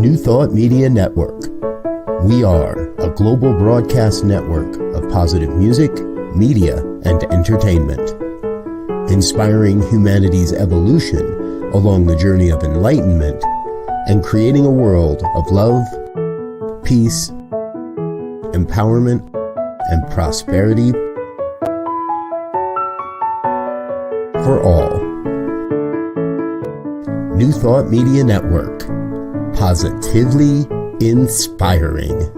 New Thought Media Network. We are a global broadcast network of positive music, media, and entertainment, inspiring humanity's evolution along the journey of enlightenment and creating a world of love, peace, empowerment, and prosperity for all. New Thought Media Network. Positively inspiring.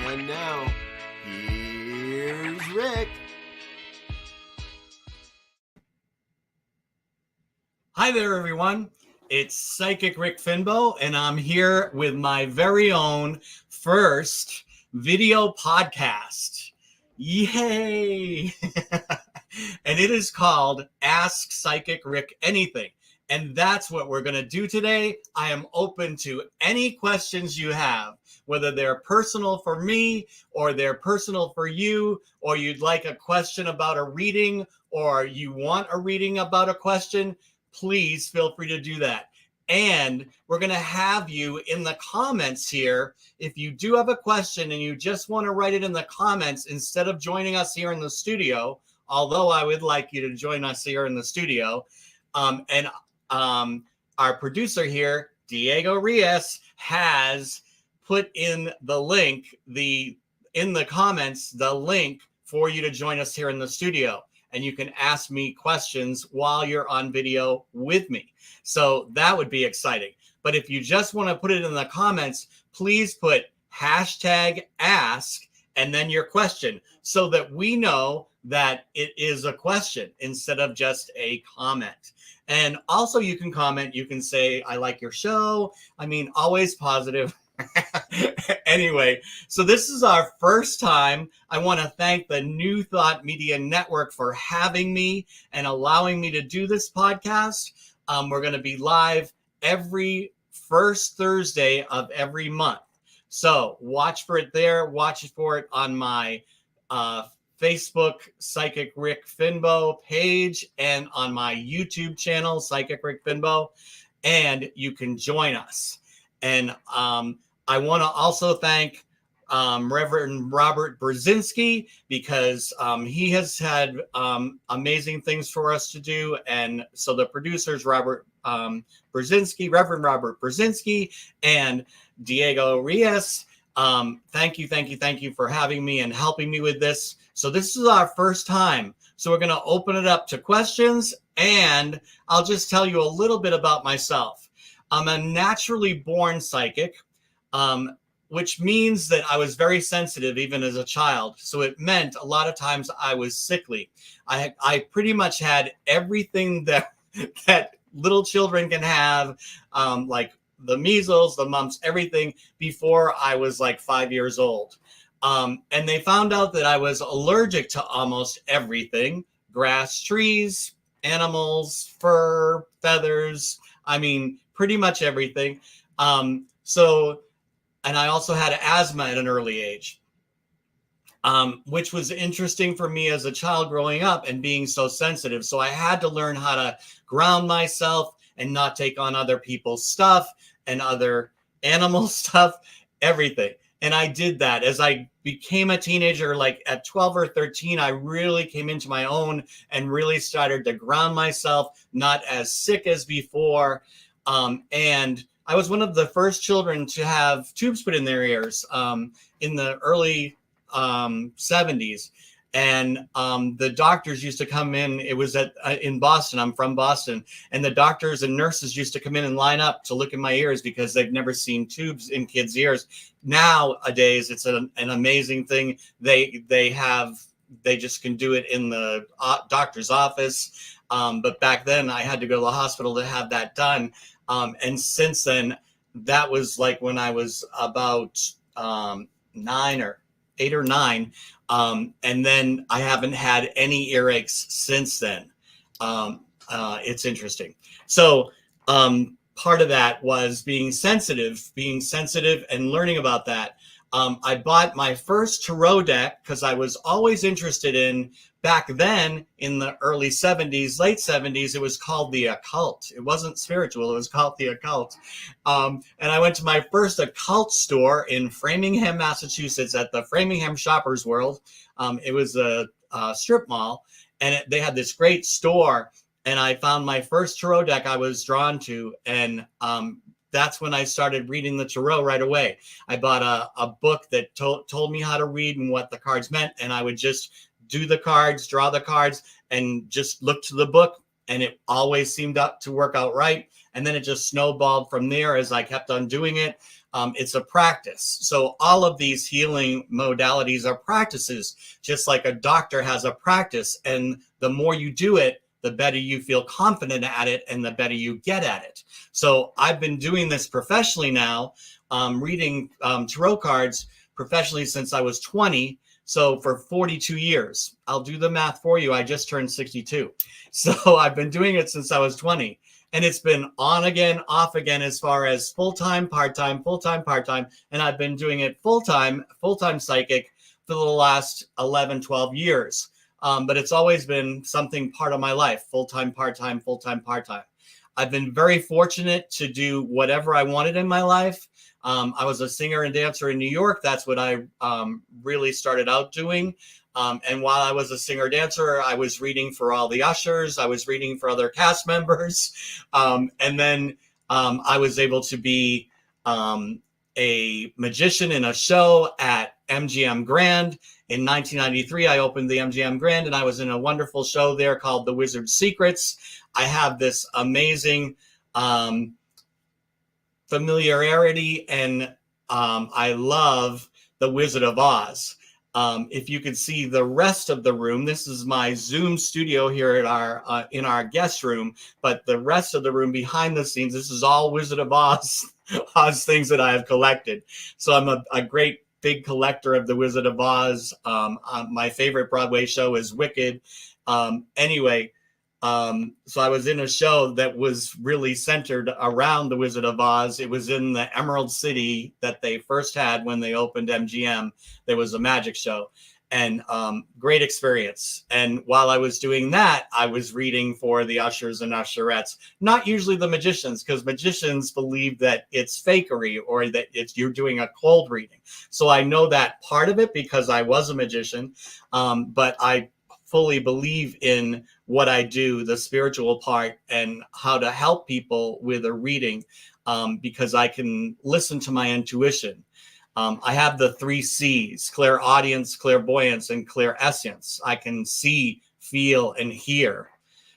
And now, here's Rick. Hi there, everyone. It's Psychic Rick Finbow, and I'm here with my very own first video podcast. Yay! And it is called Ask Psychic Rick Anything. And that's what we're going to do today. I am open to any questions you have, whether they're personal for me or they're personal for you, or you'd like a question about a reading, or you want a reading about a question. Please feel free to do that. And we're going to have you in the comments here. If you do have a question and you just want to write it in the comments instead of joining us here in the studio, although I would like you to join us here in the studio. And our producer here, Diego Rios, has put in the link, in the comments, the link for you to join us here in the studio. And you can ask me questions while you're on video with me. So that would be exciting. But if you just want to put it in the comments, please put hashtag ask and then your question so that we know that it is a question instead of just a comment. And also you can comment, you can say, I like your show. I mean, always positive. Anyway, so this is our first time. I want to thank the New Thought Media Network for having me and allowing me to do this podcast. We're going to be live every first Thursday of every month. So watch for it there. Watch for it on my Facebook Psychic Rick Finbow page and on my YouTube channel, Psychic Rick Finbow, and you can join us. And I want to also thank Reverend Robert Brzezinski because he has had amazing things for us to do. And so the producers, Reverend Robert Brzezinski and Diego Rios, thank you for having me and helping me with this. So this is our first time. So we're going to open it up to questions, and I'll just tell you a little bit about myself. I'm a naturally born psychic, which means that I was very sensitive even as a child. So it meant a lot of times I was sickly. I pretty much had everything that little children can have, like the measles, the mumps, everything before I was like 5 years old. And they found out that I was allergic to almost everything: grass, trees, animals, fur, feathers. I mean, pretty much everything. And I also had asthma at an early age. which was interesting for me as a child growing up and being so sensitive. So I had to learn how to ground myself and not take on other people's stuff and other animal stuff, everything. And I did that as I became a teenager, like at 12 or 13, I really came into my own and really started to ground myself, not as sick as before. And I was one of the first children to have tubes put in their ears in the early 70s. And the doctors used to come in. It was in Boston. I'm from Boston. And the doctors and nurses used to come in and line up to look in my ears because they've never seen tubes in kids' ears. Nowadays, it's an amazing thing. They just can do it in the doctor's office. But back then, I had to go to the hospital to have that done. And since then, that was like when I was about 8 or 9. And then I haven't had any earaches since then. It's interesting. So part of that was being sensitive and learning about that. I bought my first tarot deck because I was always interested in, back then in the early 70s, late 70s, it was called the occult. It wasn't spiritual. It was called the occult. And I went to my first occult store in Framingham, Massachusetts at the Framingham Shoppers World. It was a strip mall, and they had this great store. And I found my first tarot deck I was drawn to. And that's when I started reading the tarot right away. I bought a book that told me how to read and what the cards meant. And I would just do the cards, draw the cards, and just look to the book. And it always seemed to work out right. And then it just snowballed from there as I kept on doing it. It's a practice. So all of these healing modalities are practices, just like a doctor has a practice. And the more you do it, the better you feel confident at it and the better you get at it. So I've been doing this professionally now, reading tarot cards professionally since I was 20. So for 42 years, I'll do the math for you. I just turned 62. So I've been doing it since I was 20. And it's been on again, off again, as far as full-time, part-time, full-time, part-time. And I've been doing it full-time psychic for the last 11, 12 years. But it's always been something part of my life, full-time, part-time, full-time, part-time. I've been very fortunate to do whatever I wanted in my life. I was a singer and dancer in New York. That's what I really started out doing. And while I was a singer dancer, I was reading for all the ushers. I was reading for other cast members. And then I was able to be a magician in a show at MGM Grand. In 1993, I opened the MGM Grand, and I was in a wonderful show there called The Wizard's Secrets. I have this amazing familiarity, and I love The Wizard of Oz. If you could see the rest of the room, this is my Zoom studio here at our in our guest room, but the rest of the room behind the scenes, this is all Wizard of Oz, Oz things that I have collected. So I'm a great big collector of The Wizard of Oz. My favorite Broadway show is Wicked. Anyway, so I was in a show that was really centered around The Wizard of Oz. It was in the Emerald City that they first had when they opened MGM. There was a magic show, and great experience. And while I was doing that, I was reading for the ushers and usherettes, not usually the magicians, because magicians believe that it's fakery or that you're doing a cold reading. So I know that part of it because I was a magician, but I fully believe in what I do, the spiritual part, and how to help people with a reading, because I can listen to my intuition. I have the 3 C's: clairaudience, clairvoyance, and clairescience. I can see, feel, and hear.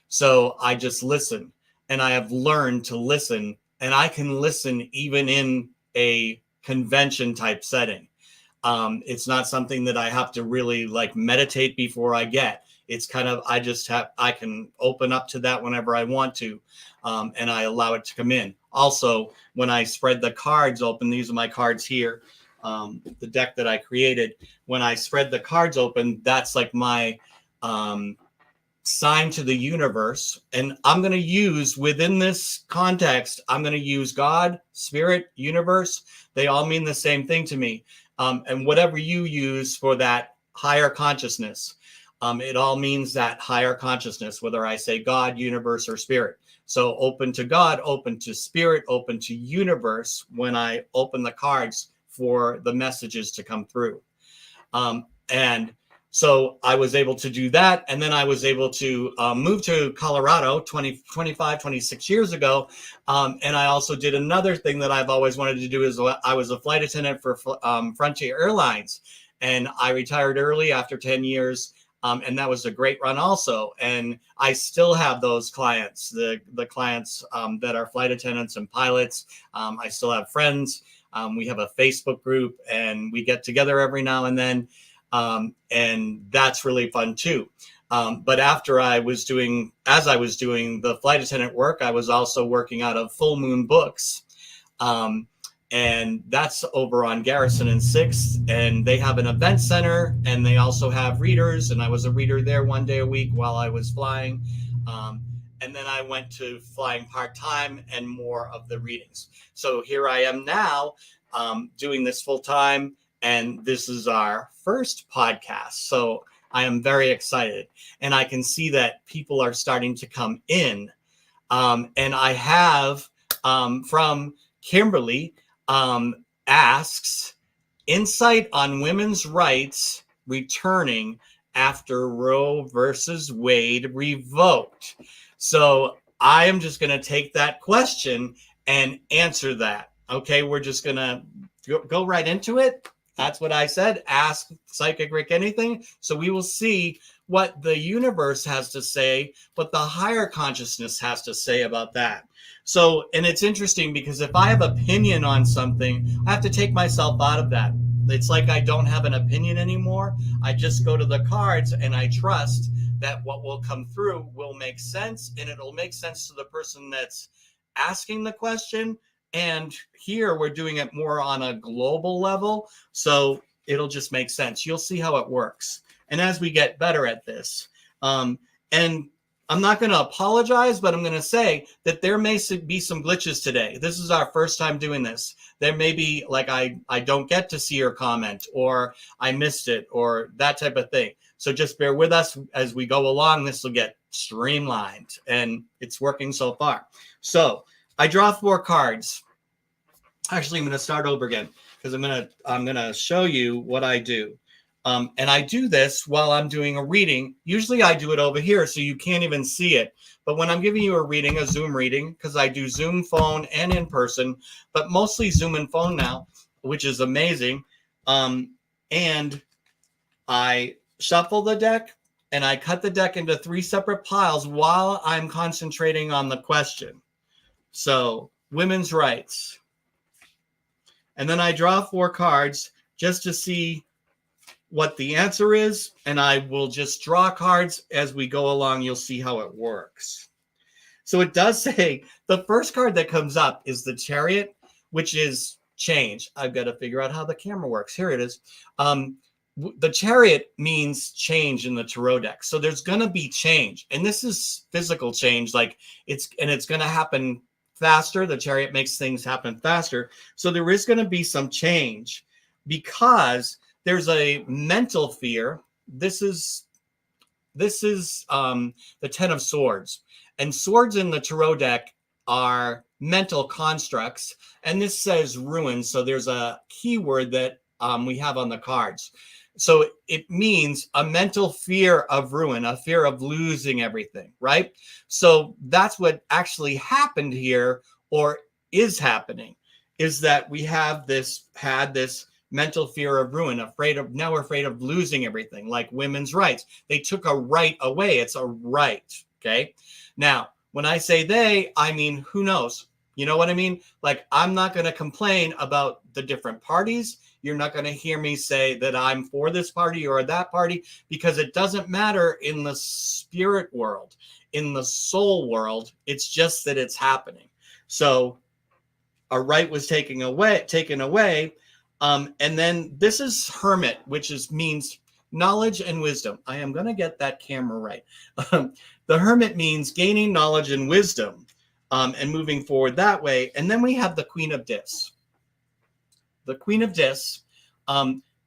So I just listen, and I have learned to listen, and I can listen even in a convention type setting. It's not something that I have to really like meditate before I get. It's kind of, I can open up to that whenever I want to, and I allow it to come in. Also, when I spread the cards open, these are my cards here, the deck that I created. When I spread the cards open, that's like my sign to the universe. And I'm going to use, within this context, I'm going to use God, spirit, universe. They all mean the same thing to me. And whatever you use for that higher consciousness. It all means that higher consciousness, whether I say God, universe, or spirit. So open to God, open to spirit, open to universe when I open the cards for the messages to come through. And so I was able to do that. And then I was able to move to Colorado 26 years ago. And I also did another thing that I've always wanted to do is I was a flight attendant for Frontier Airlines. And I retired early after 10 years. And that was a great run also. And I still have those clients, the clients that are flight attendants and pilots. I still have friends. We have a Facebook group and we get together every now and then. And that's really fun too. But after I was doing the flight attendant work, I was also working out of Full Moon Books. And that's over on Garrison and 6th, and they have an event center, and they also have readers, and I was a reader there one day a week while I was flying. And then I went to flying part-time and more of the readings. So here I am now doing this full-time, and this is our first podcast. So I am very excited, and I can see that people are starting to come in. And I have from Kimberly, asks insight on women's rights returning after Roe versus Wade revoked. So I am just going to take that question and answer that. Okay, we're just going to go right into it. That's what I said. Ask Psychic Rick anything. So we will see what the universe has to say, what the higher consciousness has to say about that. So, and it's interesting because if I have opinion on something, I have to take myself out of that. It's like I don't have an opinion anymore. I just go to the cards and I trust that what will come through will make sense, and it'll make sense to the person that's asking the question. And here we're doing it more on a global level. So it'll just make sense. You'll see how it works. And as we get better at this, and I'm not going to apologize, but I'm going to say that there may be some glitches today. This is our first time doing this. There may be like I don't get to see your comment, or I missed it, or that type of thing. So just bear with us as we go along. This will get streamlined, and it's working so far. So I draw 4 cards. Actually, I'm going to start over again because I'm gonna show you what I do. And I do this while I'm doing a reading. Usually I do it over here so you can't even see it. But when I'm giving you a reading, a Zoom reading, because I do Zoom, phone, and in person, but mostly Zoom and phone now, which is amazing. And I shuffle the deck and I cut the deck into 3 separate piles while I'm concentrating on the question. So women's rights. And then I draw 4 cards just to see what the answer is, and I will just draw cards as we go along. You'll see how it works. So it does say the first card that comes up is the Chariot, which is change. I've got to figure out how the camera works. Here it is. The Chariot means change in the tarot deck. So there's going to be change, and this is physical change. Like it's going to happen faster. The Chariot makes things happen faster. So there is going to be some change because there's a mental fear. This is the 10 of Swords, and swords in the tarot deck are mental constructs, and this says ruin. So there's a keyword that we have on the cards. So it means a mental fear of ruin, a fear of losing everything, right? So that's what actually happened here, or is happening, is that we had this mental fear of ruin, now we're afraid of losing everything, like women's rights. They took a right away. It's a right. Okay. Now, when I say they, I mean, who knows? You know what I mean? Like, I'm not going to complain about the different parties. You're not going to hear me say that I'm for this party or that party, because it doesn't matter in the spirit world, in the soul world. It's just that it's happening. So a right was taken away. And then this is Hermit, which means knowledge and wisdom. I am going to get that camera right. The Hermit means gaining knowledge and wisdom, and moving forward that way. And then we have the Queen of Discs. The Queen of Discs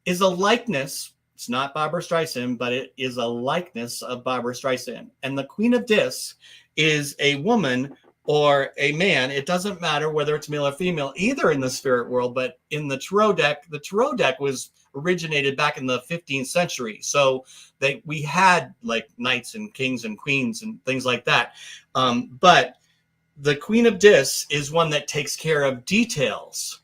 is a likeness It's not Barbara Streisand, but it is a likeness of Barbara Streisand. And the Queen of Discs is a woman or a man. It doesn't matter whether it's male or female, either in the spirit world, but in the tarot deck was originated back in the 15th century. So we had like knights and kings and queens and things like that. But the Queen of Discs is one that takes care of details.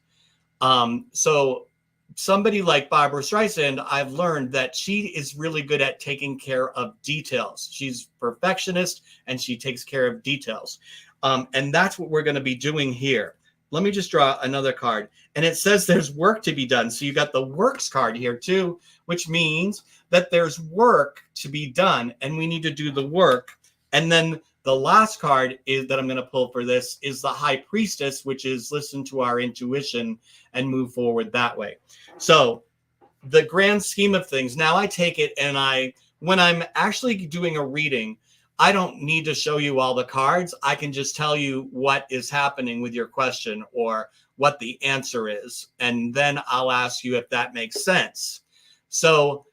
So somebody like Barbara Streisand, I've learned that she is really good at taking care of details. She's perfectionist and she takes care of details. And that's what we're going to be doing here. Let me just draw another card. And it says there's work to be done. So you got the works card here too, which means that there's work to be done and we need to do the work. And then the last card that I'm going to pull for this is the High Priestess, which is listen to our intuition and move forward that way. So the grand scheme of things, now I take it and when I'm actually doing a reading, I don't need to show you all the cards. I can just tell you what is happening with your question or what the answer is. And then I'll ask you if that makes sense. So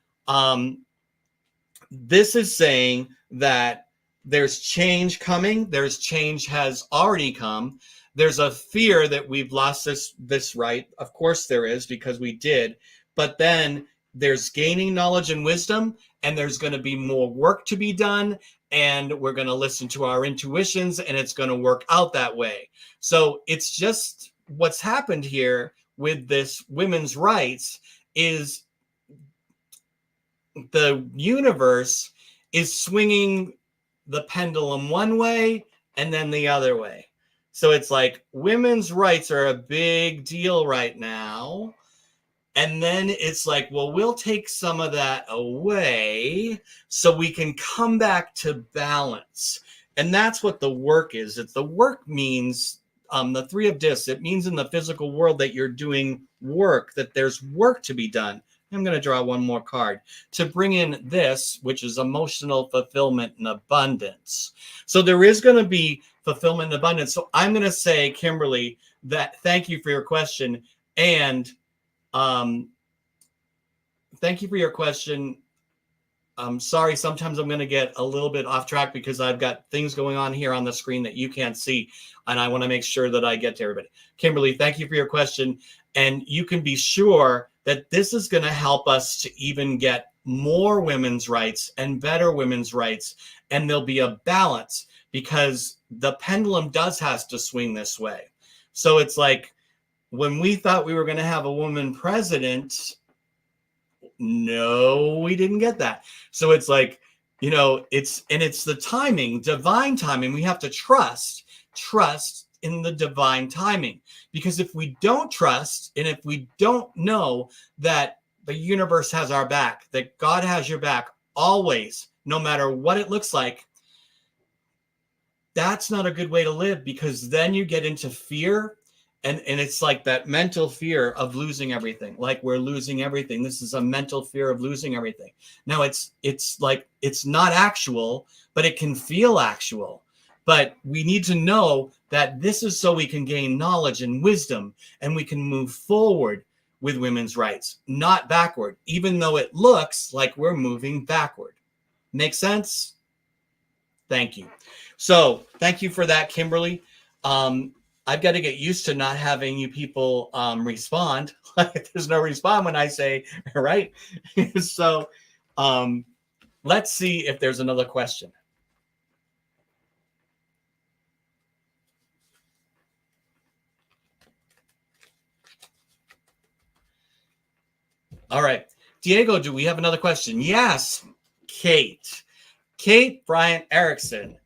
this is saying that there's change coming. There's change has already come. There's a fear that we've lost this right. Of course there is, because we did. But then there's gaining knowledge and wisdom, and there's going to be more work to be done, and we're going to listen to our intuitions, and it's going to work out that way. So it's just what's happened here with this women's rights is the universe is swinging the pendulum one way and then the other way. So it's like women's rights are a big deal right now. And then it's like, well, we'll take some of that away so we can come back to balance. And that's what the work is. The work means the Three of Discs. It means in the physical world that you're doing work, that there's work to be done. I'm going to draw one more card to bring in this, which is emotional fulfillment and abundance. So there is going to be fulfillment and abundance. So I'm going to say, Kimberly, that thank you for your question. And thank you for your question. I'm sorry, sometimes I'm going to get a little bit off track because I've got things going on here on the screen that you can't see. And I want to make sure that I get to everybody. Kimberly, thank you for your question. And you can be sure that this is going to help us to even get more women's rights and better women's rights. And there'll be a balance because the pendulum does have to swing this way. So it's like when we thought we were going to have a woman president, no, we didn't get that. So it's like, you know, it's the timing, divine timing. We have to trust in the divine timing, because if we don't trust and if we don't know that the universe has our back, that God has your back always, no matter what it looks like, that's not a good way to live, because then you get into fear. And it's like that mental fear of losing everything, like we're losing everything. This is a mental fear of losing everything. Now it's like, it's not actual, but it can feel actual. But we need to know that this is so we can gain knowledge and wisdom, and we can move forward with women's rights, not backward, even though it looks like we're moving backward. Make sense? Thank you. So thank you for that, Kimberly. I've got to get used to not having you people respond. There's no respond when I say, right? So let's see if there's another question. All right. Diego, do we have another question? Yes, Kate. Kate Bryant Erickson.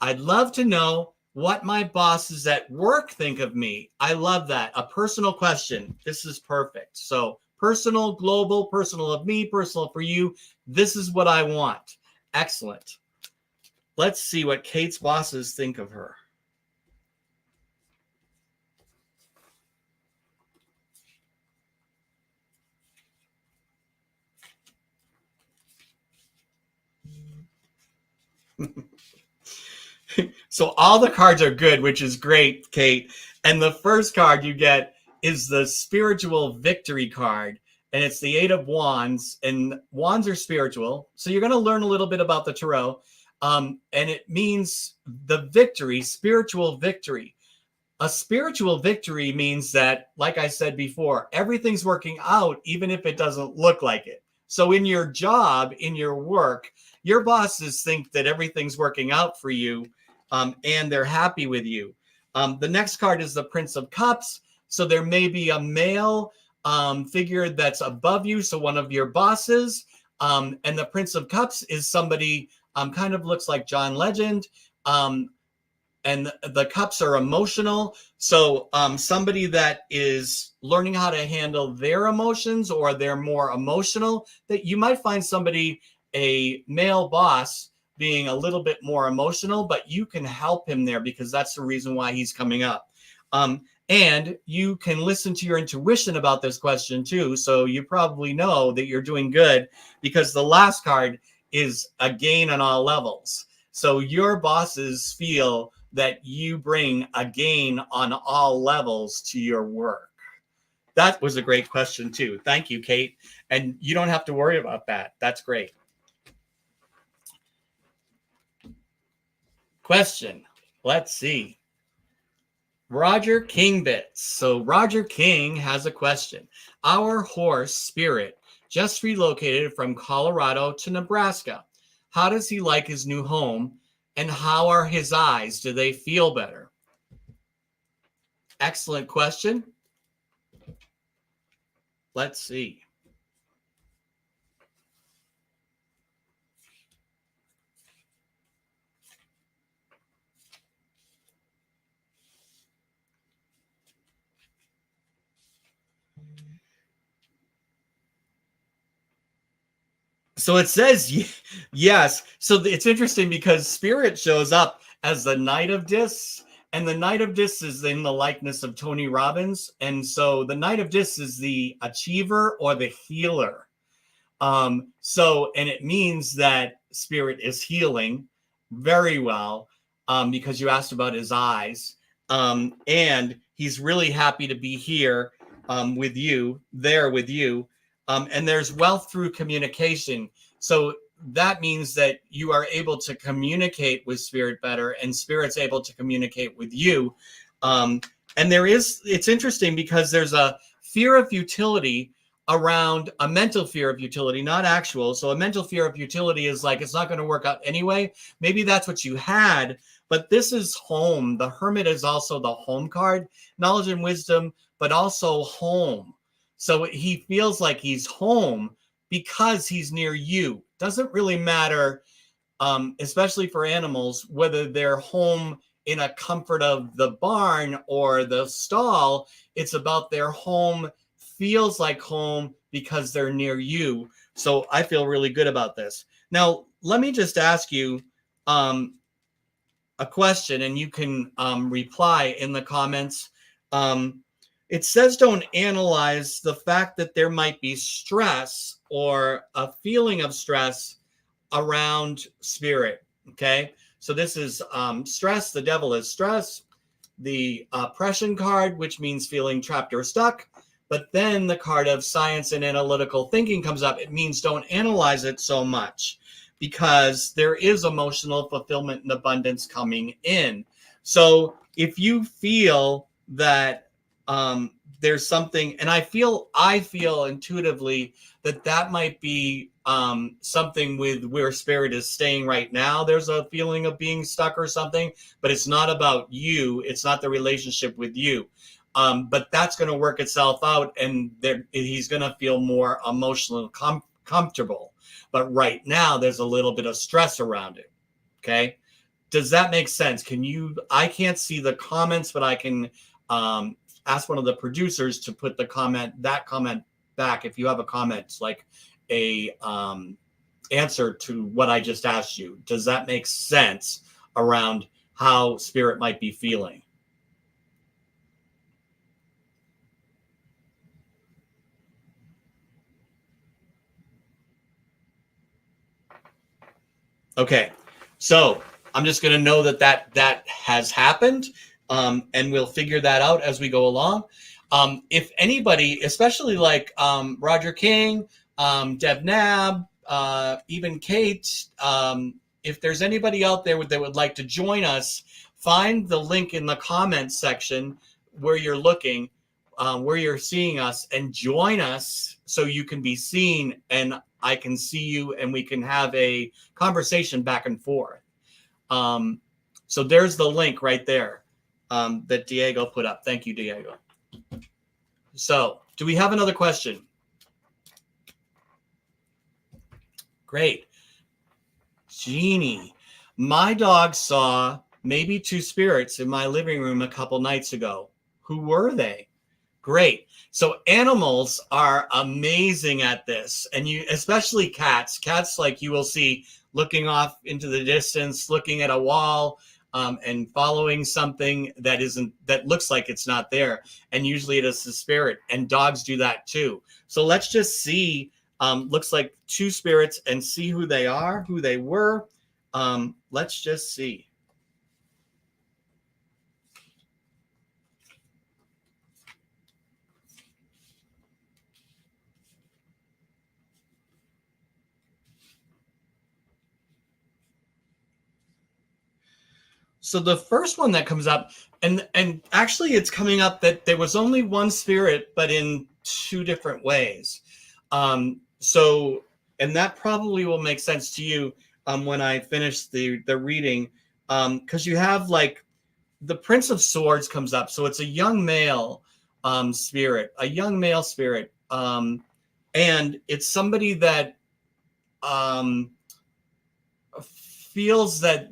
I'd love to know what my bosses at work think of me. I love that. A personal question. This is perfect. So personal, global, personal of me, personal for you. This is what I want. Excellent. Let's see what Kate's bosses think of her. So all the cards are good, which is great, Kate. And the first card you get is the spiritual victory card. and it's the Eight of Wands, and wands are spiritual. So you're going to learn a little bit about the tarot. And it means the victory, spiritual victory. A spiritual victory means that, like I said before, everything's working out, even if it doesn't look like it. So in your job, in your work, your bosses think that everything's working out for you, and they're happy with you. The next card is the Prince of Cups. So there may be a male figure that's above you, so one of your bosses. And the Prince of Cups is somebody kind of looks like John Legend. And the cups are emotional. So somebody that is learning how to handle their emotions, or they're more emotional, that you might find somebody, a male boss, being a little bit more emotional, but you can help him there because that's the reason why he's coming up. And you can listen to your intuition about this question too. So you probably know that you're doing good, because the last card is a gain on all levels. So your bosses feel that you bring a gain on all levels to your work. That was a great question too. Thank you, Kate. And you don't have to worry about that. That's great. Question. Let's see. Roger King Bits. So Roger King has a question. Our horse, Spirit, just relocated from Colorado to Nebraska. How does he like his new home? And how are his eyes? Do they feel better? Excellent question. Let's see. So it says yes. So it's interesting because Spirit shows up as the Knight of Discs, and the Knight of Discs is in the likeness of Tony Robbins. And so the Knight of Discs is the achiever or the healer. And it means that Spirit is healing very well, because you asked about his eyes. And he's really happy to be here with you, there with you. And there's wealth through communication. So that means that you are able to communicate with Spirit better, and Spirit's able to communicate with you. And it's interesting because there's a fear of futility around a mental fear of futility, not actual. So a mental fear of futility is like, it's not going to work out anyway. Maybe that's what you had, but this is home. The Hermit is also the home card, knowledge and wisdom, but also home. So he feels like he's home because he's near you. Doesn't really matter, especially for animals, whether they're home in a comfort of the barn or the stall. It's about their home feels like home because they're near you. So I feel really good about this. Now, let me just ask you a question, and you can reply in the comments. It says don't analyze the fact that there might be stress or a feeling of stress around Spirit. Okay, so this is stress. The devil is stress. The oppression card, which means feeling trapped or stuck. But then the card of science and analytical thinking comes up. It means don't analyze it so much, because there is emotional fulfillment and abundance coming in. So if you feel that there's something, and I feel intuitively that might be something with where Spirit is staying right now. There's a feeling of being stuck or something, but it's not about you. It's not the relationship with you. But that's going to work itself out, and he's going to feel more emotionally comfortable. But right now, there's a little bit of stress around it. Okay. Does that make sense? I can't see the comments, but I can ask one of the producers to put that comment back. If you have a comment, like a answer to what I just asked you, does that make sense around how Spirit might be feeling? Okay, so I'm just going to know that has happened, and we'll figure that out as we go along. If anybody, especially like Roger King, Deb Nab, even Kate, if there's anybody out there that would like to join us, find the link in the comments section where you're looking, where you're seeing us, and join us so you can be seen and I can see you and we can have a conversation back and forth. So there's the link right there that Diego put up. Thank you, Diego. So do we have another question? Great. Jeannie, my dog saw maybe 2 spirits in my living room a couple nights ago. Who were they? Great. So animals are amazing at this. And you, especially cats, like you will see looking off into the distance, looking at a wall, and following something that looks like it's not there. And usually it is the spirit, and dogs do that too. So let's just see, looks like 2 spirits, and see who they are, who they were. Let's just see. So the first one that comes up, and actually it's coming up that there was only 1 spirit, but in 2 different ways. So, and that probably will make sense to you when I finish the reading, because you have like the Prince of Swords comes up. So it's a young male spirit, and it's somebody that feels that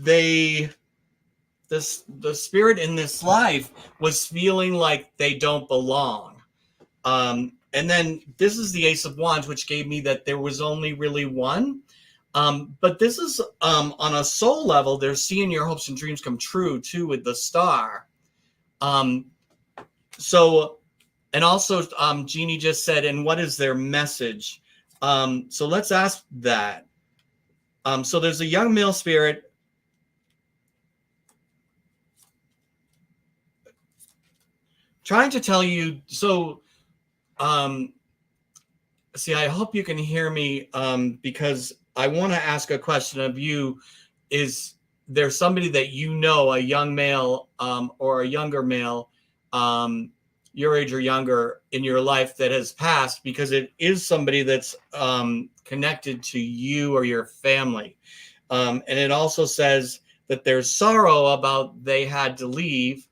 the spirit in this life was feeling like they don't belong. And then this is the Ace of Wands, which gave me that there was only really 1. But this is on a soul level, they're seeing your hopes and dreams come true too with the star. So, and also Jeannie just said, and what is their message? So let's ask that. So there's a young male spirit. Trying to tell you, so, see, I hope you can hear me because I want to ask a question of you. Is there somebody that you know, a young male or a younger male, your age or younger, in your life that has passed? Because it is somebody that's connected to you or your family. And it also says that there's sorrow about they had to leave,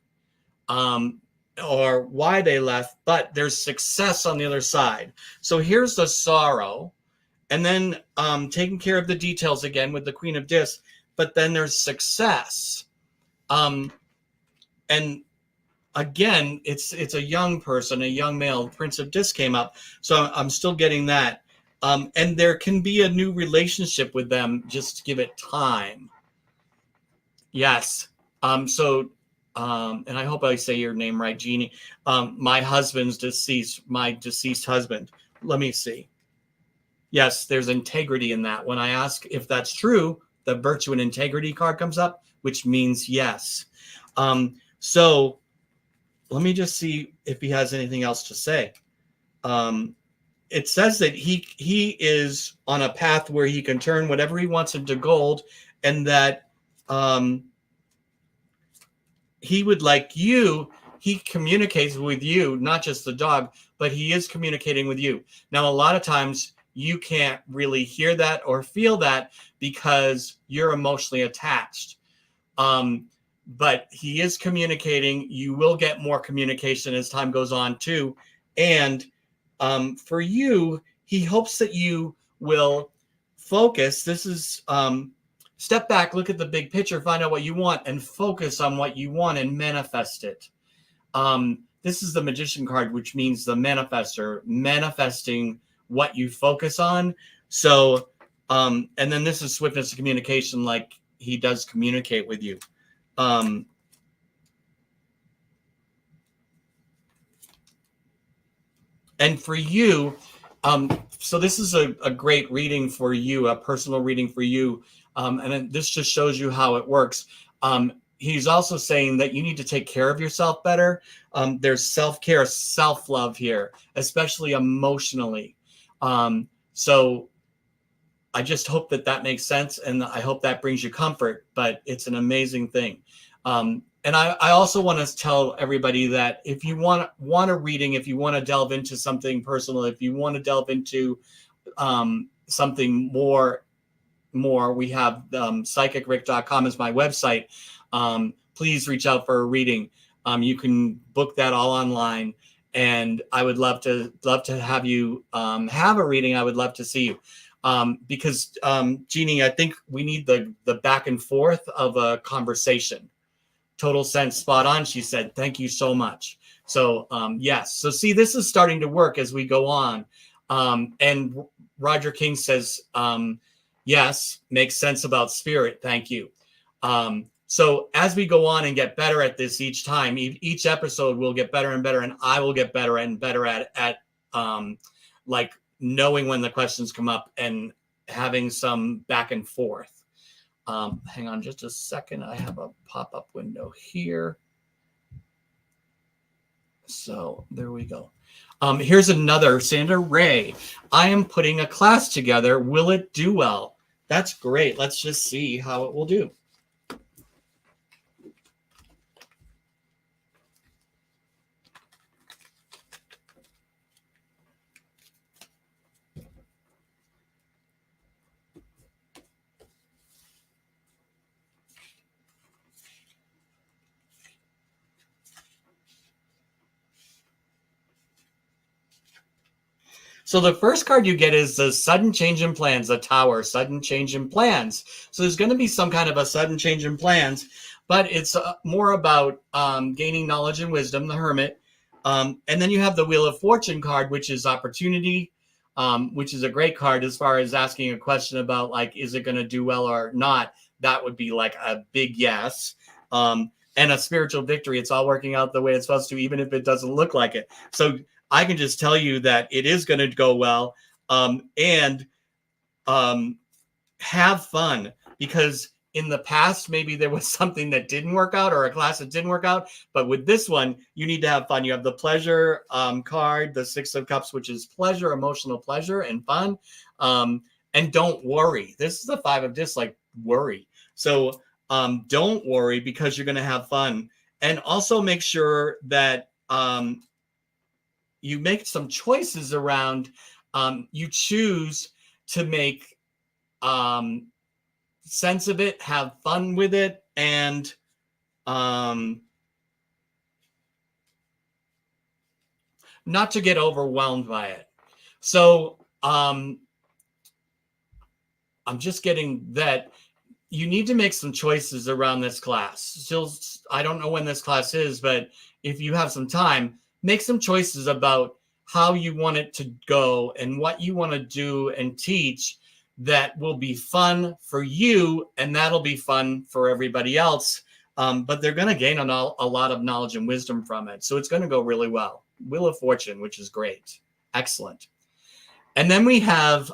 or why they left, but there's success on the other side. So here's the sorrow, and then taking care of the details again with the Queen of Discs, but then there's success. And again, it's a young person, a young male. Prince of Discs came up, so I'm still getting that. And there can be a new relationship with them, just give it time. Yes. So and I hope I say your name right, Jeannie. My deceased husband. Let me see. Yes, there's integrity in that. When I ask if that's true, the virtue and integrity card comes up, which means yes. So let me just see if he has anything else to say. It says that he is on a path where he can turn whatever he wants into gold, and that he would like you. He communicates with you, not just the dog, but he is communicating with you. Now, a lot of times you can't really hear that or feel that because you're emotionally attached. But he is communicating. You will get more communication as time goes on too. And for you, he hopes that you will focus. This is step back, look at the big picture, find out what you want, and focus on what you want and manifest it. This is the Magician card, which means the manifester, manifesting what you focus on. So, and then this is swiftness of communication, like he does communicate with you. And for you, so this is a great reading for you, a personal reading for you. And this just shows you how it works. he's also saying that you need to take care of yourself better. There's self-care, self-love here, especially emotionally. So I just hope that makes sense, and I hope that brings you comfort, but it's an amazing thing. And I also want to tell everybody that if you want a reading, if you want to delve into something personal, if you want to delve into something more, we have psychicrick.com is my website. Please reach out for a reading. You can book that all online, and I would love to have you have a reading. I would love to see you. Because Jeannie, I think we need the back and forth of a conversation. Total sense, spot on. She said, thank you so much. So yes. So see, this is starting to work as we go on. And Roger King says, yes, makes sense about spirit. Thank you. So as we go on and get better at this each time, each episode will get better and better, and I will get better and better at like knowing when the questions come up and having some back and forth. Hang on just a second. I have a pop-up window here. So there we go. Here's another, Sandra Ray. I am putting a class together. Will it do well? That's great. Let's just see how it will do. So the first card you get is the sudden change in plans, the Tower, sudden change in plans. So there's going to be some kind of a sudden change in plans, but it's more about gaining knowledge and wisdom, the Hermit. And then you have the Wheel of Fortune card, which is opportunity, which is a great card as far as asking a question about, like, is it going to do well or not? That would be like a big yes. And a spiritual victory. It's all working out the way it's supposed to, even if it doesn't look like it. So I can just tell you that it is going to go well, and have fun, because in the past, maybe there was something that didn't work out or a class that didn't work out. But with this one, you need to have fun. You have the pleasure card, the Six of Cups, which is pleasure, emotional pleasure and fun. And don't worry. This is the Five of Discs, like worry. So don't worry, because you're going to have fun. And also make sure that you make some choices around, you choose to make sense of it, have fun with it, and not to get overwhelmed by it. So I'm just getting that you need to make some choices around this class. Still, I don't know when this class is, but if you have some time, make some choices about how you want it to go and what you want to do and teach that will be fun for you, and that'll be fun for everybody else. But they're going to gain a lot of knowledge and wisdom from it. So it's going to go really well. Wheel of Fortune, which is great. Excellent. And then we have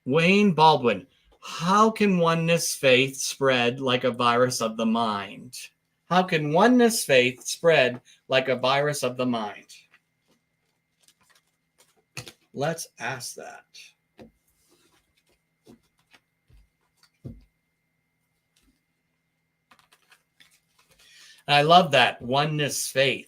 Wayne Baldwin. How can oneness faith spread like a virus of the mind? How can oneness faith spread like a virus of the mind? Let's ask that. I love that, oneness faith.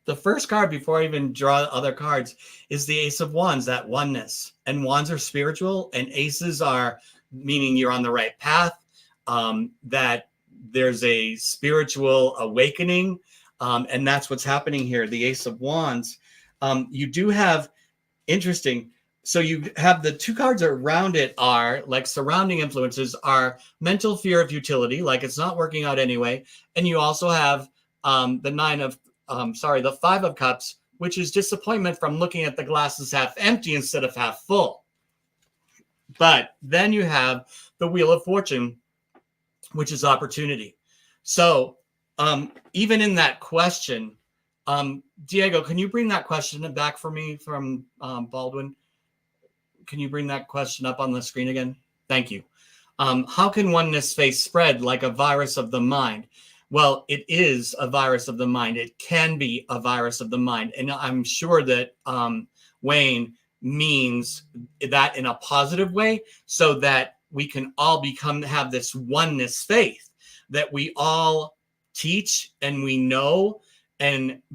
The first card, before I even draw other cards, is the Ace of Wands, that oneness. And wands are spiritual, and aces are meaning you're on the right path, that there's a spiritual awakening, and that's what's happening here. The Ace of Wands. You do have, interesting, so you have the two cards around it are, like, surrounding influences are mental fear of futility, like it's not working out anyway. And you also have the Five of Cups, which is disappointment from looking at the glasses half empty instead of half full. But then you have the Wheel of Fortune, which is opportunity. So even in that question, Diego, can you bring that question back for me from Baldwin? Can you bring that question up on the screen again? Thank you. How can oneness faith spread like a virus of the mind? Well, it is a virus of the mind. It can be a virus of the mind. And I'm sure that Wayne means that in a positive way, so that we can all have this oneness faith that we all teach and we know.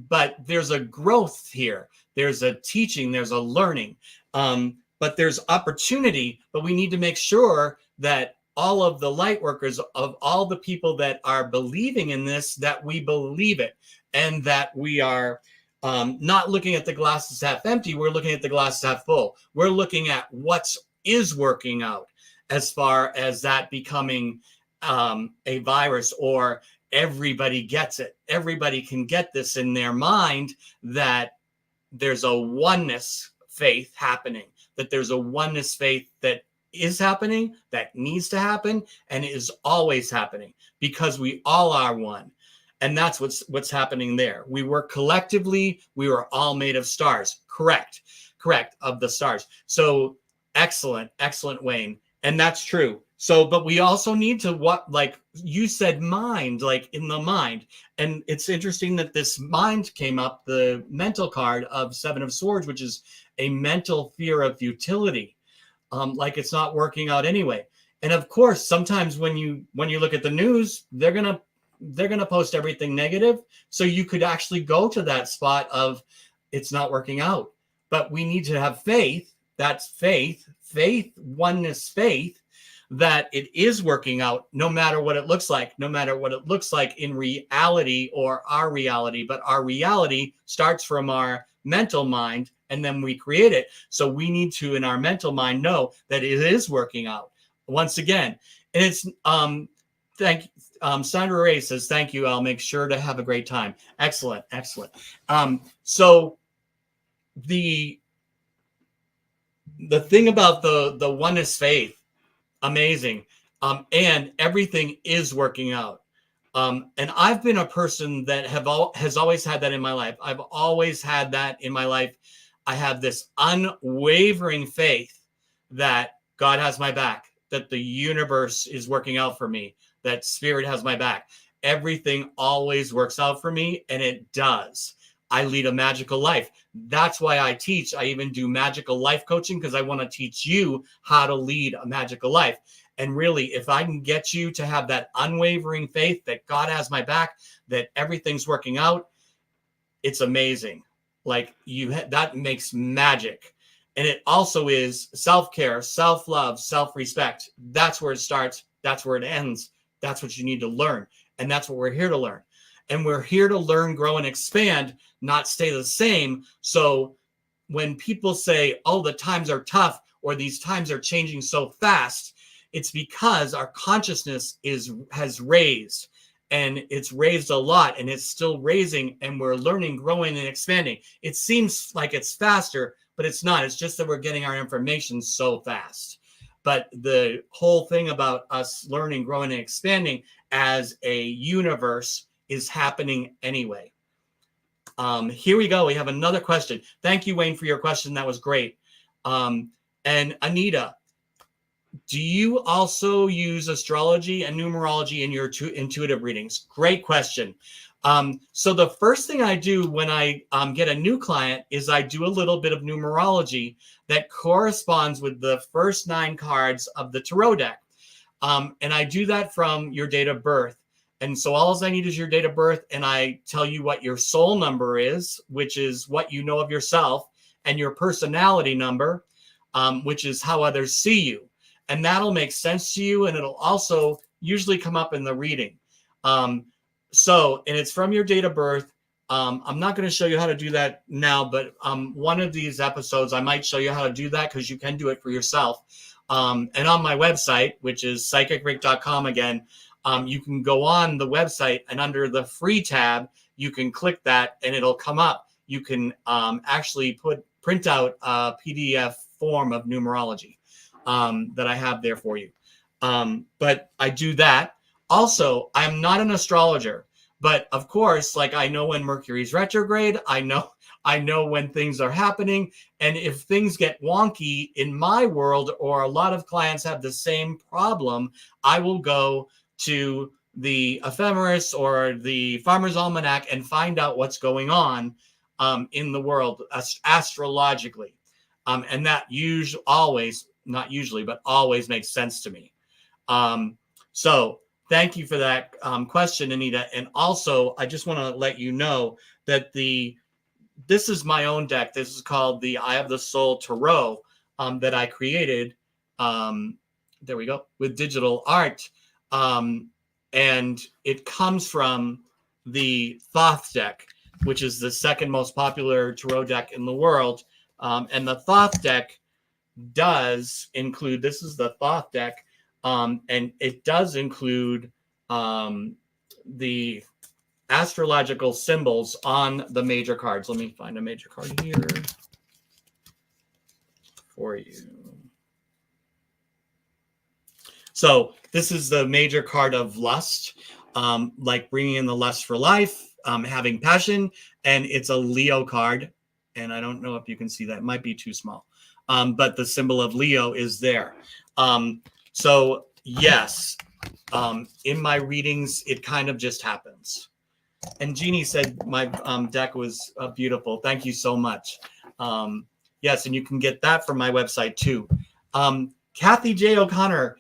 But there's a growth here. There's a teaching, there's a learning, but there's opportunity. But we need to make sure that all of the light workers, of all the people that are believing in this, that we believe it, and that we are not looking at the glass as half empty. We're looking at the glass as half full. We're looking at what is working out as far as that becoming a virus, or everybody gets it. Everybody can get this in their mind, that there's a oneness faith happening, that there's a oneness faith that is happening, that needs to happen, and is always happening, because we all are one. And that's what's happening there. We work collectively. We were all made of stars. Correct, of the stars. So excellent, Wayne. And that's true. So, but we also need to, like you said, mind, like in the mind. And it's interesting that this mind came up, the mental card of Seven of Swords, which is a mental fear of futility. Like it's not working out anyway. And of course, sometimes when you look at the news, they're gonna post everything negative. So you could actually go to that spot of it's not working out. But we need to have faith. That's faith, oneness faith, that it is working out, no matter what it looks like, in reality or our reality. But our reality starts from our mental mind, and then we create it. So we need to, in our mental mind, know that it is working out once again. And it's Sandra Ray says, thank you. I'll make sure to have a great time. Excellent. So the thing about the oneness faith, amazing. And everything is working out. And I've been a person that has always had that in my life. I've always had that in my life. I have this unwavering faith that God has my back, that the universe is working out for me, that spirit has my back. Everything always works out for me, and it does. I lead a magical life. That's why I teach. I even do magical life coaching, because I want to teach you how to lead a magical life. And really, if I can get you to have that unwavering faith that God has my back, that everything's working out, it's amazing. Like that makes magic. And it also is self-care, self-love, self-respect. That's where it starts. That's where it ends. That's what you need to learn. And that's what we're here to learn. And we're here to learn, grow, and expand, not stay the same. So when people say, oh, the times are tough, or these times are changing so fast, it's because our consciousness has raised, and it's raised a lot, and it's still raising, and we're learning, growing, and expanding. It seems like it's faster, but it's not. It's just that we're getting our information so fast. But the whole thing about us learning, growing, and expanding as a universe is happening anyway. Here we go. We have another question. Thank you, Wayne, for your question. That was great. And Anita, do you also use astrology and numerology in your intuitive readings? Great question. So the first thing I do when I get a new client is I do a little bit of numerology that corresponds with the first 9 cards of the tarot deck. And I do that from your date of birth. And so all I need is your date of birth, and I tell you what your soul number is, which is what you know of yourself, and your personality number, which is how others see you. And that'll make sense to you, and it'll also usually come up in the reading. And it's from your date of birth. I'm not going to show you how to do that now, but one of these episodes, I might show you how to do that, because you can do it for yourself. And on my website, which is psychicrick.com again, you can go on the website, and under the free tab, you can click that and it'll come up. You can actually print out a PDF form of numerology that I have there for you. But I do that. Also, I'm not an astrologer, but of course, like I know when Mercury's retrograde, I know when things are happening. And if things get wonky in my world, or a lot of clients have the same problem, I will go to the ephemeris or the Farmer's Almanac and find out what's going on in the world astrologically. And that not usually, but always makes sense to me. So thank you for that question, Anita. And also, I just want to let you know that this is my own deck. This is called the Eye of the Soul Tarot that I created. There we go, with digital art. And it comes from the Thoth deck, which is the second most popular tarot deck in the world. And the Thoth deck does include, this is the Thoth deck, and it does include the astrological symbols on the major cards. Let me find a major card here for you. So this is the major card of lust, like bringing in the lust for life, having passion, and it's a Leo card. And I don't know if you can see that. It might be too small. But the symbol of Leo is there. So yes, in my readings, it kind of just happens. And Jeannie said my deck was beautiful. Thank you so much. Yes, and you can get that from my website too. Kathy J. O'Connor.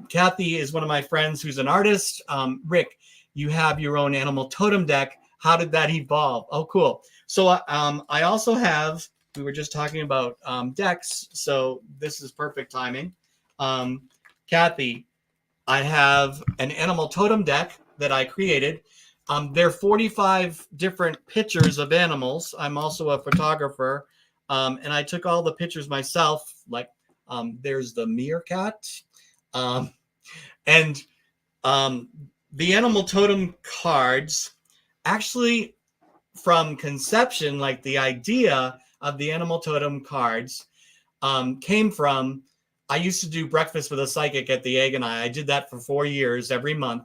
Kathy is one of my friends who's an artist. Rick, you have your own animal totem deck. How did that evolve? Oh, cool. So I also have, we were just talking about decks, so this is perfect timing. Kathy, I have an animal totem deck that I created. There are 45 different pictures of animals. I'm also a photographer, and I took all the pictures myself. Like there's the meerkat, and the animal totem cards, actually from conception, like the idea of the animal totem cards came from, I used to do breakfast with a psychic at the Egg and I did that for 4 years every month.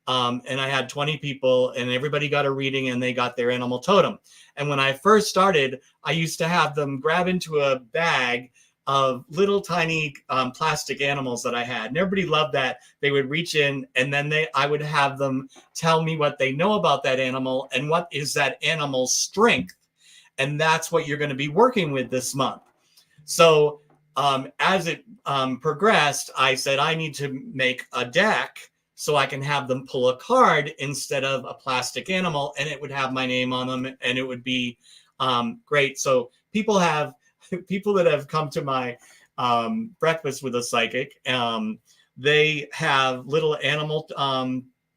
And I had 20 people and everybody got a reading and they got their animal totem. And when I first started, I used to have them grab into a bag of little tiny plastic animals that I had. And everybody loved that. They would reach in and then I would have them tell me what they know about that animal and what is that animal's strength. And that's what you're going to be working with this month. So as it progressed, I said, I need to make a deck so I can have them pull a card instead of a plastic animal, and it would have my name on them, and it would be great. So people that have come to my breakfast with a psychic, they have little animal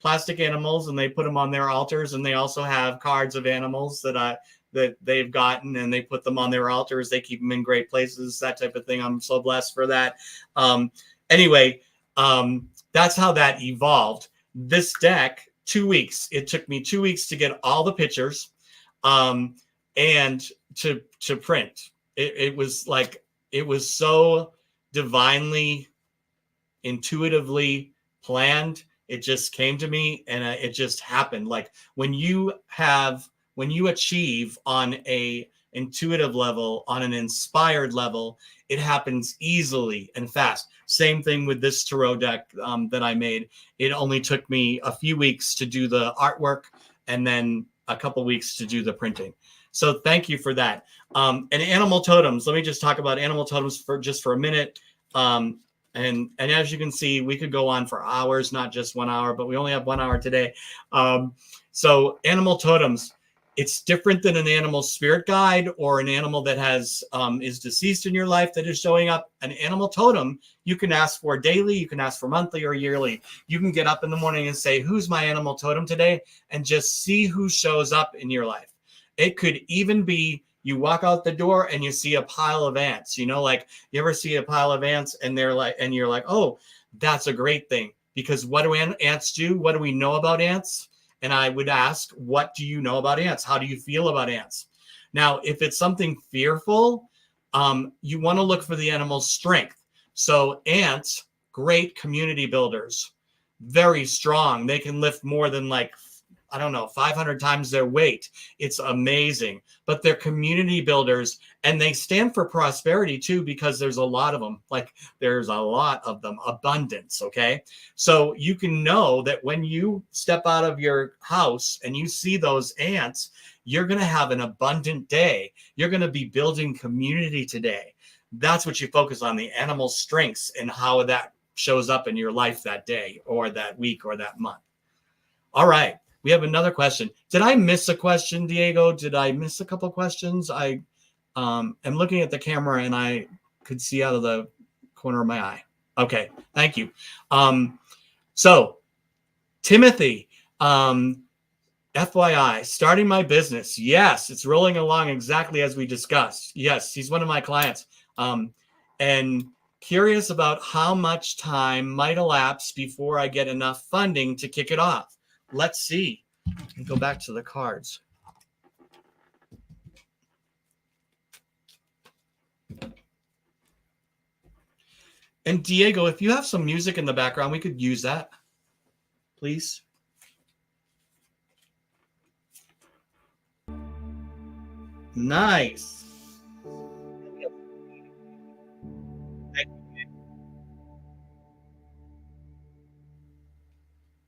plastic animals, and they put them on their altars, and they also have cards of animals that they've gotten, and they put them on their altars. They keep them in great places, that type of thing. I'm so blessed for that. Anyway, that's how that evolved. This deck, 2 weeks. It took me 2 weeks to get all the pictures and to print. It was so divinely, intuitively planned. It just came to me and it just happened. Like when you achieve on a intuitive level, on an inspired level, it happens easily and fast. Same thing with this tarot deck that I made. It only took me a few weeks to do the artwork and then a couple weeks to do the printing. So thank you for that. And animal totems, let me just talk about animal totems for a minute. And as you can see, we could go on for hours, not just 1 hour, but we only have 1 hour today. So animal totems, it's different than an animal spirit guide or an animal that is deceased in your life that is showing up. An animal totem, you can ask for daily, you can ask for monthly or yearly. You can get up in the morning and say, who's my animal totem today? And just see who shows up in your life. It could even be you walk out the door and you see a pile of ants. You know, like you ever see a pile of ants and you're like, oh, that's a great thing. Because what do ants do? What do we know about ants? And I would ask, what do you know about ants? How do you feel about ants? Now, if it's something fearful, you want to look for the animal's strength. So ants, great community builders. very strong. They can lift more than like, I don't know, 500 times their weight. It's amazing. But they're community builders, and they stand for prosperity too, because there's a lot of them. Like, there's a lot of them, abundance. Okay. So you can know that when you step out of your house and you see those ants, you're going to have an abundant day. You're going to be building community today. That's what you focus on, the animal strengths and how that shows up in your life that day or that week or that month. All right. We have another question. Did I miss a question, Diego? Did I miss a couple questions? I am looking at the camera and I could see out of the corner of my eye. Okay, thank you. So, Timothy, FYI, starting my business. Yes, it's rolling along exactly as we discussed. Yes, he's one of my clients. And curious about how much time might elapse before I get enough funding to kick it off. Let's see. And go back to the cards. And Diego, if you have some music in the background, we could use that, please. Nice.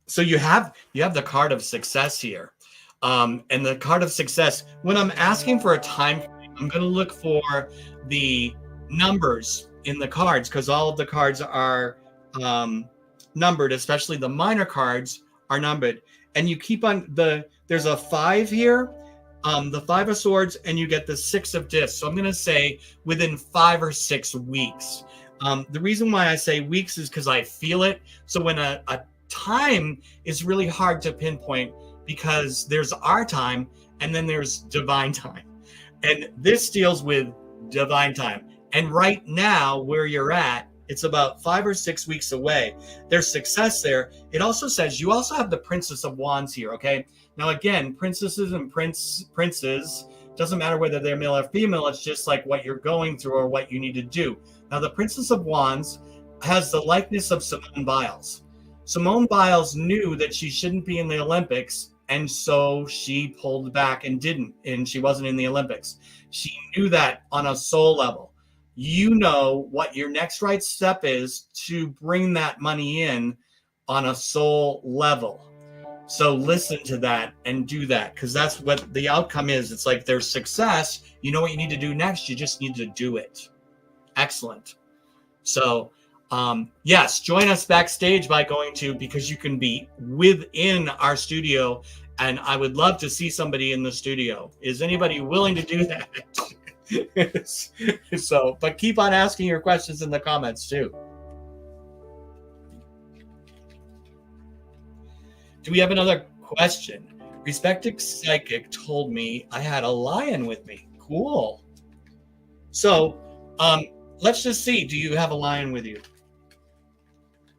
So you have the card of success here. And the card of success, when I'm asking for a time frame, I'm going to look for the numbers in the cards, because all of the cards are numbered, especially the minor cards are numbered. And you keep on there's a 5 here, the 5 of swords, and you get the 6 of discs. So I'm going to say within 5 or 6 weeks. The reason why I say weeks is because I feel it. So when a time is really hard to pinpoint, because there's our time and then there's divine time. And this deals with divine time. And right now, where you're at, it's about 5 or 6 weeks away. There's success there. It also says you also have the Princess of Wands here, okay? Now, again, princesses and princes, doesn't matter whether they're male or female, it's just like what you're going through or what you need to do. Now, the Princess of Wands has the likeness of Simone Biles. Simone Biles knew that she shouldn't be in the Olympics, and so she pulled back and didn't, and she wasn't in the Olympics. She knew that on a soul level. You know what your next right step is to bring that money in on a soul level. So listen to that and do that, because that's what the outcome is. It's like there's success. You know what you need to do next. You just need to do it. Excellent. So yes, join us backstage by going to, because you can be within our studio, and I would love to see somebody in the studio. Is anybody willing to do that? So, but keep on asking your questions in the comments too. Do we have another question? Respected Psychic told me I had a lion with me. Cool. So, let's just see. Do you have a lion with you?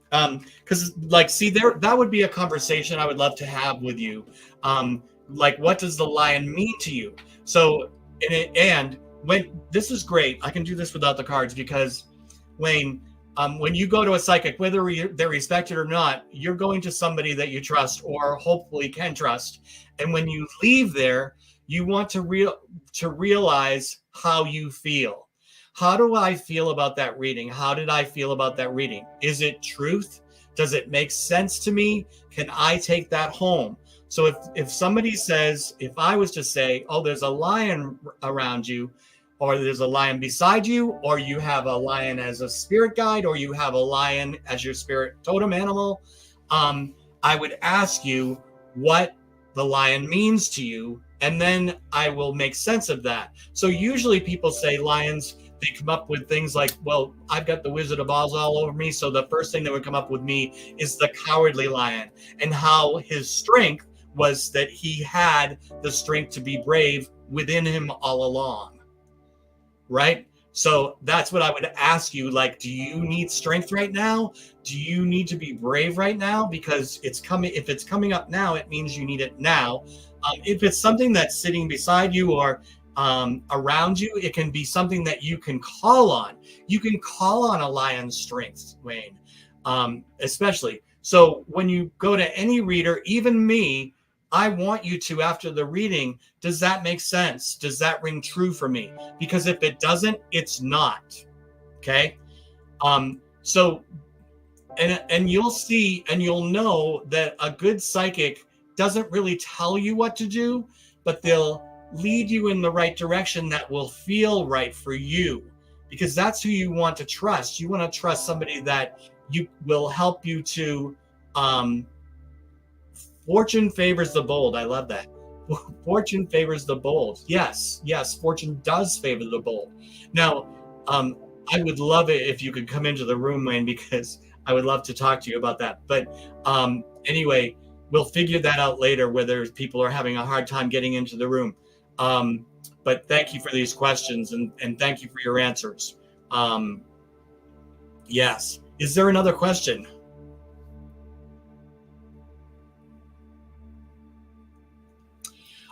Because like, see, that would be a conversation I would love to have with you. Like, what does the lion mean to you? So, and when this is great, I can do this without the cards, because when you go to a psychic, whether they're respected or not, you're going to somebody that you trust or hopefully can trust. And when you leave there, you want to realize how you feel. How do I feel about that reading? How did I feel about that reading? Is it truth? Does it make sense to me? Can I take that home? So if somebody says, if I was to say, oh, there's a lion around you, or there's a lion beside you, or you have a lion as a spirit guide, or you have a lion as your spirit totem animal, I would ask you what the lion means to you, and then I will make sense of that. So usually people say lions, they come up with things like, well, I've got the Wizard of Oz all over me, so the first thing that would come up with me is the cowardly lion, and how his strength was that he had the strength to be brave within him all along, right? So that's what I would ask you. Like, do you need strength right now? Do you need to be brave right now? Because it's coming. If it's coming up now, it means you need it now. If it's something that's sitting beside you or around you, it can be something that you can call on. You can call on a lion's strength, Wayne, especially. So when you go to any reader, even me, I want you to, after the reading, does that make sense? Does that ring true for me? Because if it doesn't, it's not. Okay. So and you'll see and you'll know that a good psychic doesn't really tell you what to do, but they'll lead you in the right direction that will feel right for you, because that's who you want to trust. You want to trust somebody that you will help you to fortune favors the bold. I love that. Fortune favors the bold. Yes, fortune does favor the bold. Now, I would love it if you could come into the room, Wayne, because I would love to talk to you about that. But anyway, we'll figure that out later, whether people are having a hard time getting into the room. But thank you for these questions, and thank you for your answers. Yes. Is there another question?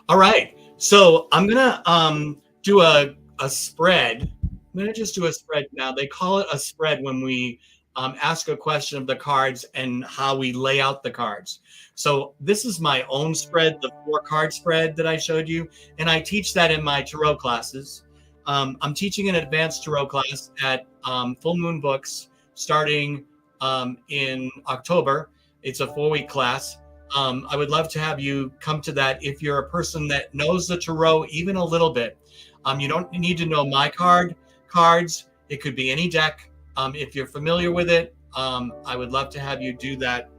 All right. So I'm going to do a spread. I'm going to just do a spread now. They call it a spread when we ask a question of the cards and how we lay out the cards. So this is my own spread, the 4-card spread that I showed you. And I teach that in my tarot classes. I'm teaching an advanced tarot class at Full Moon Books starting in October. It's a 4-week class. I would love to have you come to that if you're a person that knows the tarot even a little bit. You don't need to know my cards. It could be any deck. If you're familiar with it, I would love to have you do that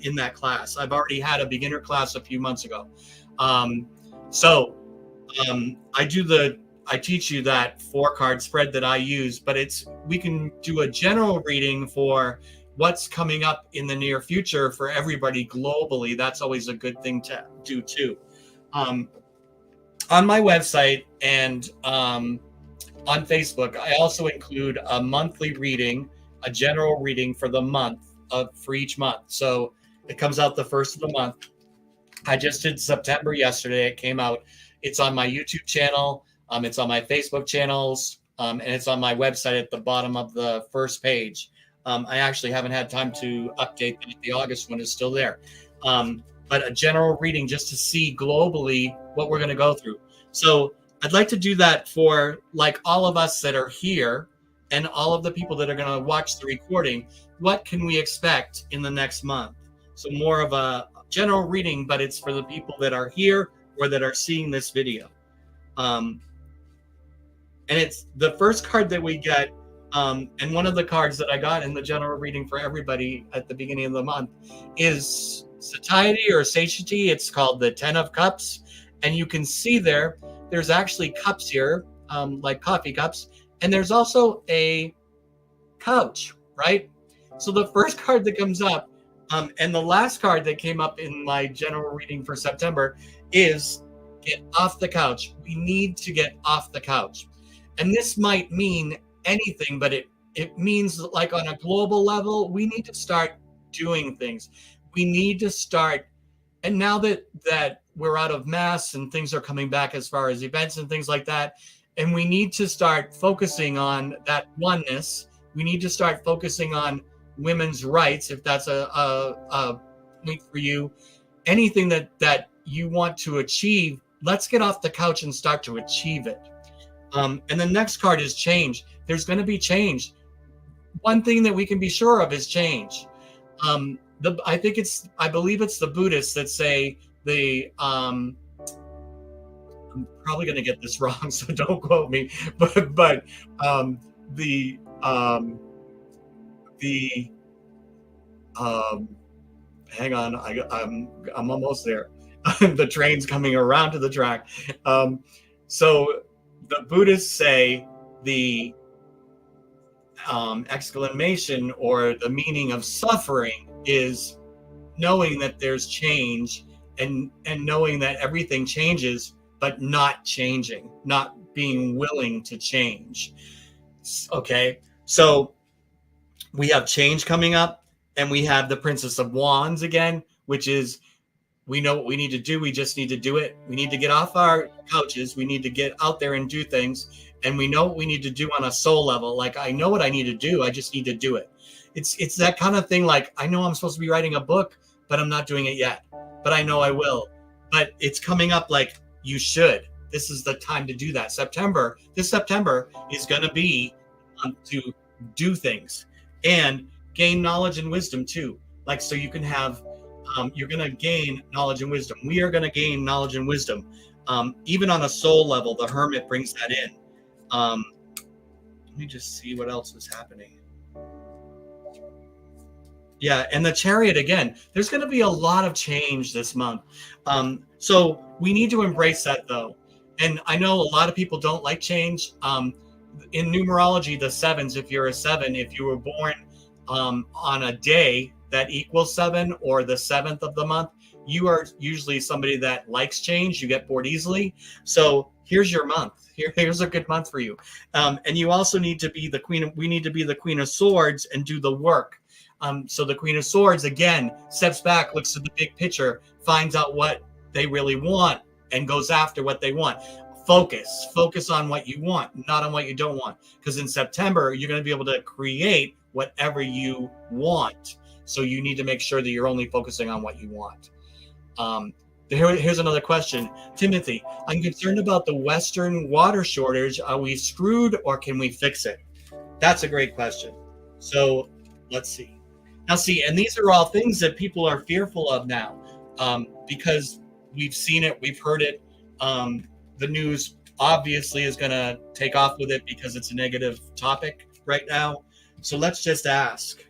in that class. I've already had a beginner class a few months ago. I teach you that 4-card spread that I use, but we can do a general reading for what's coming up in the near future for everybody globally. That's always a good thing to do too. On my website and on Facebook, I also include a monthly reading, a general reading for the month for each month. So it comes out the first of the month. I just did September yesterday. It came out. It's on my YouTube channel. It's on my Facebook channels, and it's on my website at the bottom of the first page. I actually haven't had time to update that. The August one is still there. But a general reading just to see globally what we're going to go through. So I'd like to do that for like all of us that are here and all of the people that are going to watch the recording. What can we expect in the next month? So more of a general reading, but it's for the people that are here or that are seeing this video. And it's the first card that we get. And one of the cards that I got in the general reading for everybody at the beginning of the month is satiety or satiety. It's called the 10 of Cups. And you can see there's actually cups here, like coffee cups. And there's also a couch, right? So the first card that comes up, and the last card that came up in my general reading for September is get off the couch. We need to get off the couch. And this might mean anything, but it means that, like, on a global level, we need to start doing things. We need to start, and now that we're out of masks and things are coming back as far as events and things like that, and we need to start focusing on that oneness. We need to start focusing on women's rights, if that's a point for you. Anything that you want to achieve, let's get off the couch and start to achieve it. And the next card is change. There's going to be change. One thing that we can be sure of is change. I believe it's the Buddhists that say I'm probably going to get this wrong, so don't quote me. But hang on, I'm almost there. The train's coming around to the track. So the Buddhists say the exclamation or the meaning of suffering is knowing that there's change and knowing that everything changes, but not changing, not being willing to change. Okay, so we have change coming up, and we have the Princess of Wands again, which is, we know what we need to do. We just need to do it. We need to get off our couches. We need to get out there and do things. and we know what we need to do on a soul level. Like, I know what I need to do. I just need to do it. It's that kind of thing. Like, I know I'm supposed to be writing a book, but I'm not doing it yet. But I know I will. But it's coming up like you should. This is the time to do that. This September is going to be to do things and gain knowledge and wisdom too. Like, so you can have, you're going to gain knowledge and wisdom. We are going to gain knowledge and wisdom. Even on a soul level, the Hermit brings that in. Let me just see what else is happening. Yeah, and the Chariot again. There's going to be a lot of change this month. So we need to embrace that though. And I know a lot of people don't like change. In numerology, the sevens, if you're a 7, if you were born on a day that equals 7 or the 7th of the month, you are usually somebody that likes change. You get bored easily. So here's your month. Here's a good month for you. And you also need to be the queen. We need to be the Queen of Swords and do the work. So the Queen of Swords, again, steps back, looks at the big picture, finds out what they really want, and goes after what they want. Focus on what you want, not on what you don't want. Because in September, you're going to be able to create whatever you want. So you need to make sure that you're only focusing on what you want. Here's another question. Timothy, I'm concerned about the Western water shortage. Are we screwed or can we fix it? That's a great question. So let's see. Now, and these are all things that people are fearful of now because we've seen it, we've heard it. The news obviously is going to take off with it because it's a negative topic right now. So let's just ask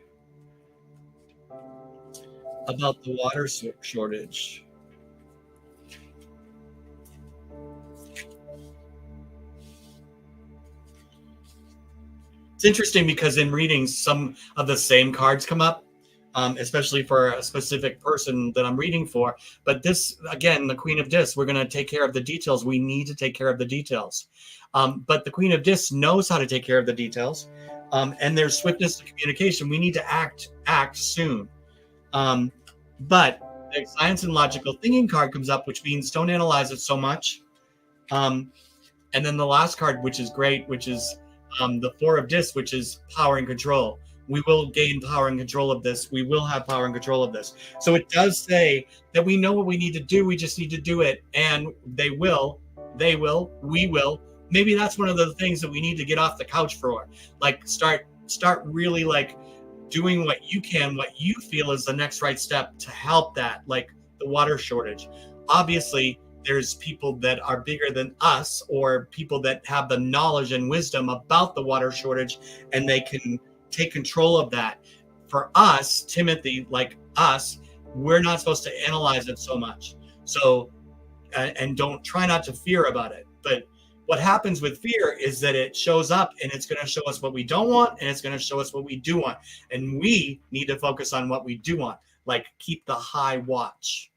about the water shortage. It's interesting because in readings, some of the same cards come up, especially for a specific person that I'm reading for. But this, again, the Queen of Discs, we're going to take care of the details. We need to take care of the details. But the Queen of Discs knows how to take care of the details. And there's swiftness to communication. We need to act soon. But the Science and Logical Thinking card comes up, which means don't analyze it so much. And then the last card, which is great, which is the Four of Discs, which is power and control. We will gain power and control of this. We will have power and control of this. So it does say that we know what we need to do. We just need to do it. And we will. Maybe that's one of the things that we need to get off the couch for. Like start really like doing what you can, what you feel is the next right step to help that, like the water shortage. Obviously, there's people that are bigger than us or people that have the knowledge and wisdom about the water shortage, and they can take control of that. For us, Timothy, like us, we're not supposed to analyze it so much. So, and try not to fear about it. But what happens with fear is that it shows up and it's going to show us what we don't want and it's going to show us what we do want. And we need to focus on what we do want, like keep the high watch.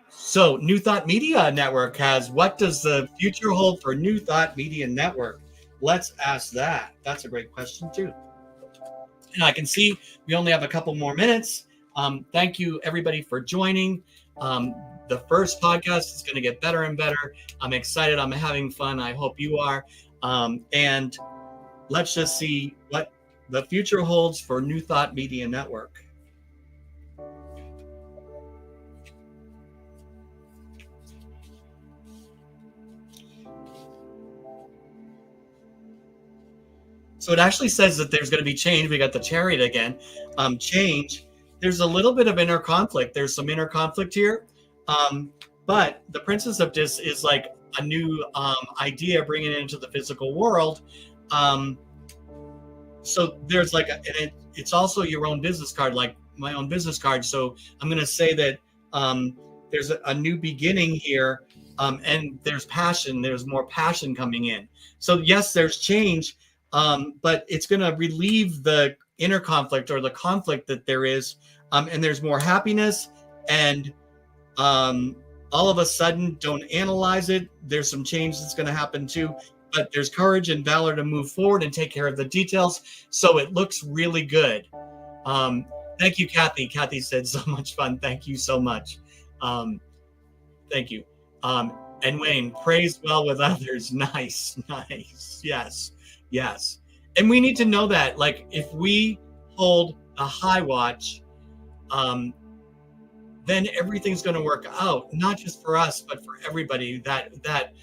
So New Thought Media Network has, what does the future hold for New Thought Media Network? Let's ask that. That's a great question too. And I can see we only have a couple more minutes. Thank you everybody for joining. The first podcast is going to get better and better. I'm excited. I'm having fun. I hope you are. And let's just see what the future holds for New Thought Media Network. So it actually says that there's going to be change. We got the Chariot again. Change. There's a little bit of inner conflict. There's some inner conflict here. But the Princess of Discs is like a new idea, bringing it into the physical world. So there's like, it's also your own business card, like my own business card. So I'm going to say that there's a new beginning here, and there's passion. There's more passion coming in. So yes, there's change, but it's going to relieve the inner conflict or the conflict that there is, and there's more happiness. And all of a sudden, don't analyze it. There's some change that's going to happen too, but there's courage and valor to move forward and take care of the details. So it looks really good. Thank you, Kathy. Kathy said so much fun. Thank you so much. Thank you. And Wayne, praise well with others. Nice, nice. Yes, yes. And we need to know that, like, if we hold a high watch, then everything's going to work out, not just for us, but for everybody. That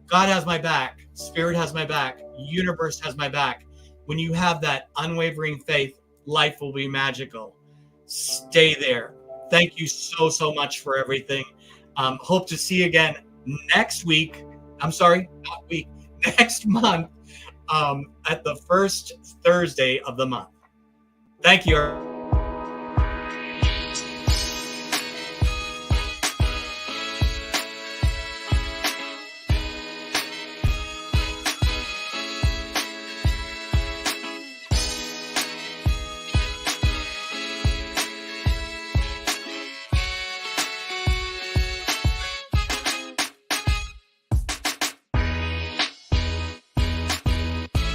God has my back, Spirit has my back, universe has my back. When you have that unwavering faith, life will be magical. Stay there. Thank you so, so much for everything. Hope to see you again next week. I'm sorry, not week, next month, at the first Thursday of the month. Thank you.